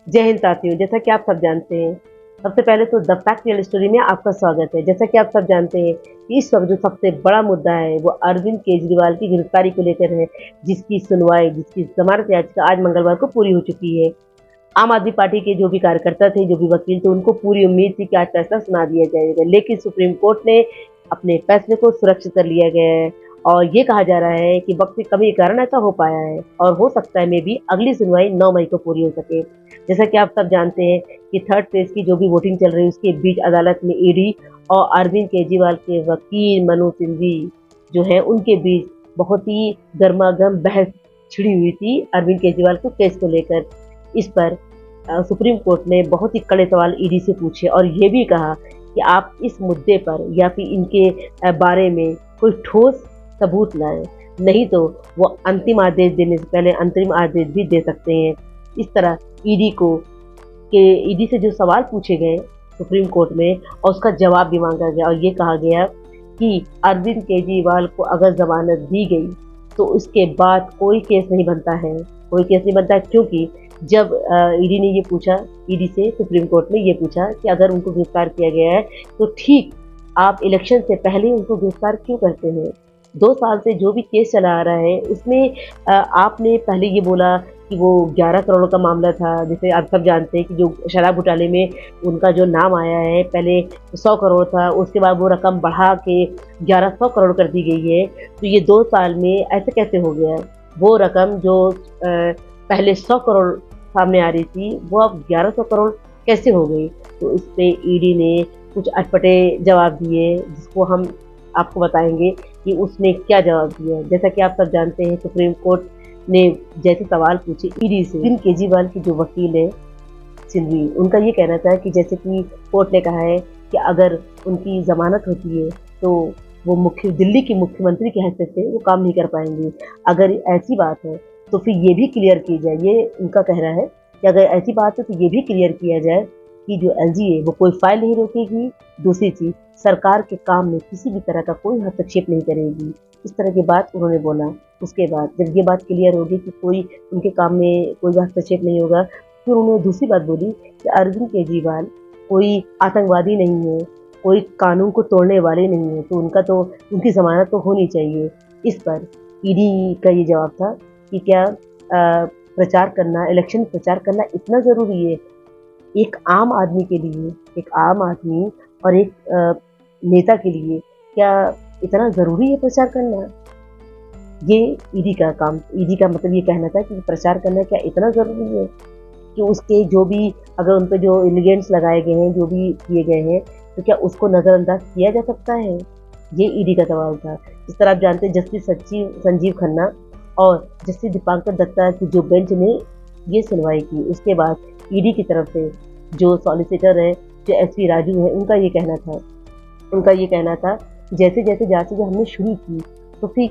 जय हिंद साथियों, जैसा कि आप सब जानते हैं, सबसे पहले तो द फैक्ट रियल स्टोरी में आपका स्वागत है। जैसा कि आप सब जानते हैं कि इस वक्त जो सबसे बड़ा मुद्दा है वो अरविंद केजरीवाल की गिरफ्तारी को लेकर है, जिसकी सुनवाई, जिसकी जमानत याचिका आज मंगलवार को पूरी हो चुकी है। आम आदमी पार्टी के जो भी कार्यकर्ता थे, जो भी वकील थे, उनको पूरी उम्मीद थी कि आज फैसला सुना दिया जाएगा, लेकिन सुप्रीम कोर्ट ने अपने फैसले को सुरक्षित कर लिया गया है और ये कहा जा रहा है कि वक्त की कमी के कारण ऐसा हो पाया है और हो सकता है मे भी अगली सुनवाई 9 मई को पूरी हो सके। जैसा कि आप सब जानते हैं कि थर्ड फेज की जो भी वोटिंग चल रही है उसके बीच अदालत में ईडी और अरविंद केजरीवाल के वकील मनोज सिंघवी जो है उनके बीच बहुत ही गर्मागर्म बहस छिड़ी हुई थी अरविंद केजरीवाल के केस को लेकर। इस पर सुप्रीम कोर्ट ने बहुत ही कड़े सवाल ईडी से पूछे और ये भी कहा कि आप इस मुद्दे पर या फिर इनके बारे में कोई ठोस सबूत लाएं, नहीं तो वो अंतिम आदेश देने से पहले अंतरिम आदेश भी दे सकते हैं। इस तरह ईडी को के ईडी से जो सवाल पूछे गए सुप्रीम कोर्ट में और उसका जवाब भी मांगा गया और ये कहा गया कि अरविंद केजरीवाल को अगर जमानत दी गई तो उसके बाद कोई केस नहीं बनता है, कोई केस नहीं बनता है, क्योंकि जब ईडी ने ये पूछा, ईडी से सुप्रीम कोर्ट ने ये पूछा कि अगर उनको गिरफ्तार किया गया है तो ठीक, आप इलेक्शन से पहले उनको गिरफ्तार क्यों करते हैं? 2 साल से जो भी केस चला आ रहा है उसमें आपने पहले ये बोला कि वो 11 करोड़ का मामला था। जैसे आप सब जानते हैं कि जो शराब घोटाले में उनका जो नाम आया है, पहले 100 करोड़ था, उसके बाद वो रकम बढ़ा के 1100 करोड़ कर दी गई है। तो ये 2 साल में ऐसे कैसे हो गया? वो रकम जो पहले 100 करोड़ सामने आ रही थी, वो अब 1100 करोड़ कैसे हो गई? तो इस पे ईडी ने कुछ अटपटे जवाब दिए, जिसको हम आपको बताएँगे कि उसने क्या जवाब दिया। जैसा कि आप सब जानते हैं सुप्रीम कोर्ट ने जैसे सवाल पूछे ईडी से, अरविंद केजरीवाल की जो वकील है सिंघवी, उनका ये कहना था कि जैसे कि कोर्ट ने कहा है कि अगर उनकी जमानत होती है तो वो दिल्ली की मुख्यमंत्री की हैसियत से वो काम नहीं कर पाएंगे। अगर ऐसी बात है तो फिर ये भी क्लियर की जाए, ये उनका कहना है कि अगर ऐसी बात है तो ये भी क्लियर किया जाए कि जो एलजी है वो कोई फाइल नहीं रोकेगी। दूसरी चीज, सरकार के काम में किसी भी तरह का कोई हस्तक्षेप नहीं करेगी। इस तरह की बात उन्होंने बोला। उसके बाद जब ये बात क्लियर होगी कि कोई उनके काम में कोई हस्तक्षेप नहीं होगा, फिर उन्होंने दूसरी बात बोली कि अरविंद केजरीवाल कोई आतंकवादी नहीं है, कोई कानून को तोड़ने वाले नहीं है, तो उनकी जमानत तो होनी चाहिए। इस पर ईडी का ये जवाब था कि क्या प्रचार करना, इलेक्शन प्रचार करना इतना ज़रूरी है? एक आम आदमी के लिए, एक आम आदमी और एक नेता के लिए क्या इतना ज़रूरी है प्रचार करना? ये ईडी का मतलब ये कहना था कि प्रचार करना क्या इतना ज़रूरी है कि उसके जो भी, अगर उन पे जो एलिगेंट्स लगाए गए हैं, जो भी किए गए हैं, तो क्या उसको नज़रअंदाज किया जा सकता है? ये ईडी का सवाल था। इस तरह आप जानते हैं जस्टिस संजीव खन्ना और जस्टिस दीपांकर दत्ता की जो बेंच ने ये सुनवाई की, उसके बाद ईडी की तरफ से जो सॉलिसिटर है, जो एसपी राजू है, उनका ये कहना था जैसे-जैसे जाँचें हमने शुरू की, तो फिर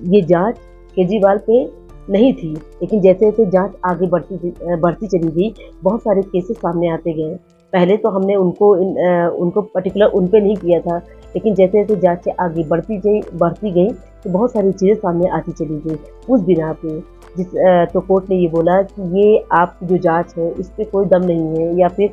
ये जाँच केजरीवाल पे नहीं थी, लेकिन जैसे-जैसे जाँच आगे बढ़ती चली गई, बहुत सारे केसेस सामने आते गए। पहले तो हमने उनको पर्टिकुलर उन पे नहीं किया था, लेकिन जैसे-जैसे जाँचें आगे बढ़ती गई, तो बहुत सारी चीज़ें सामने आती चली गई। उस बिना पे तो कोर्ट ने ये बोला कि ये आपकी जो जाँच है, इस पे कोई दम नहीं है, या फिर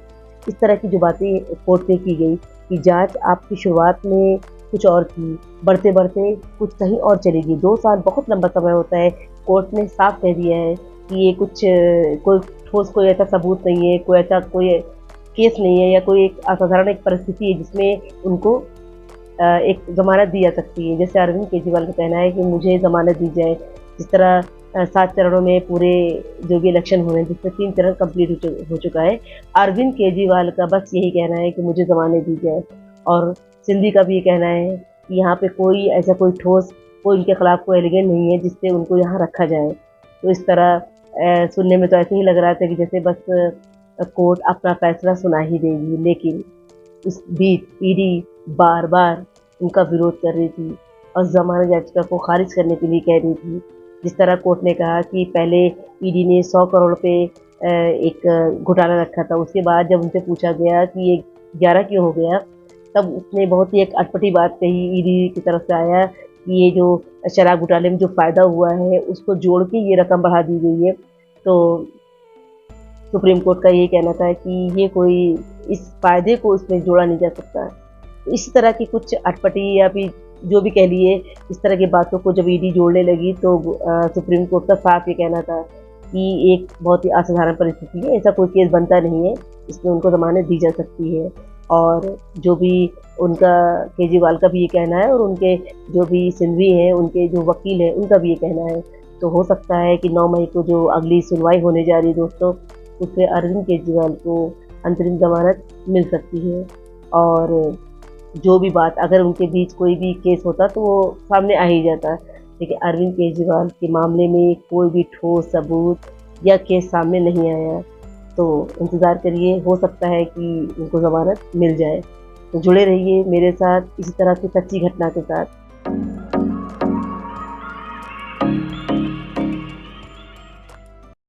इस तरह की जो बातें कोर्ट में की गई कि जाँच आपकी शुरुआत में कुछ और थी, बढ़ते-बढ़ते कुछ कहीं और चली गई। 2 साल बहुत लंबा समय होता है। कोर्ट ने साफ कह दिया है कि ये कोई ठोस कोई ऐसा सबूत नहीं है, कोई केस नहीं है, या कोई एक असाधारण एक परिस्थिति है जिसमें उनको एक ज़मानत दी जा सकती है। जैसे अरविंद केजरीवाल का कहना है कि मुझे ज़मानत दी जाए। जिस तरह 7 चरणों में पूरे जो भी इलेक्शन हुए हैं, जिसमें 3 चरण कंप्लीट हो चुका है, अरविंद केजरीवाल का बस यही कहना है कि मुझे ज़मानत दी जाए। और सिंधी का भी ये कहना है कि यहाँ पे कोई ठोस, कोई इनके खिलाफ कोई एलिगेंट नहीं है जिससे उनको यहाँ रखा जाए। तो इस तरह सुनने में तो ऐसे ही लग रहा था कि जैसे बस कोर्ट अपना फैसला सुना ही देगी, लेकिन इस बीच ईडी बार-बार उनका विरोध कर रही थी और जमानत याचिका को खारिज करने के लिए कह रही थी। जिस तरह कोर्ट ने कहा कि पहले ईडी ने 100 करोड़ पे एक घोटाला रखा था, उसके बाद जब उनसे पूछा गया कि ये 11 क्यों हो गया, तब उसने बहुत ही एक अटपटी बात कही। ईडी की तरफ से आया कि ये जो शराब घोटाले में जो फ़ायदा हुआ है, उसको जोड़ के ये रकम बढ़ा दी गई है। तो सुप्रीम कोर्ट का ये कहना था कि ये कोई इस फायदे को इसमें जोड़ा नहीं जा सकता। तो इसी तरह की कुछ अटपटी या फिर जो भी कह लिए इस तरह की बातों को जब ईडी जोड़ने लगी तो सुप्रीम कोर्ट का साफ ये कहना था कि एक बहुत ही असाधारण परिस्थिति है, ऐसा कोई केस बनता नहीं है, इसमें उनको ज़मानत दी जा सकती है। और जो भी उनका केजरीवाल का भी ये कहना है और उनके जो भी सिंघवी हैं, उनके जो वकील हैं, उनका भी ये कहना है। तो हो सकता है कि 9 मई को जो अगली सुनवाई होने जा रही है दोस्तों, उसमें अरविंद केजरीवाल को अंतरिम ज़मानत मिल सकती है। और जो भी बात अगर उनके बीच कोई भी केस होता तो वो सामने आ ही जाता, लेकिन अरविंद केजरीवाल के मामले में कोई भी ठोस सबूत या केस सामने नहीं आया। तो इंतज़ार करिए, हो सकता है कि उनको ज़मानत मिल जाए। तो जुड़े रहिए मेरे साथ इसी तरह की सच्ची घटना के साथ।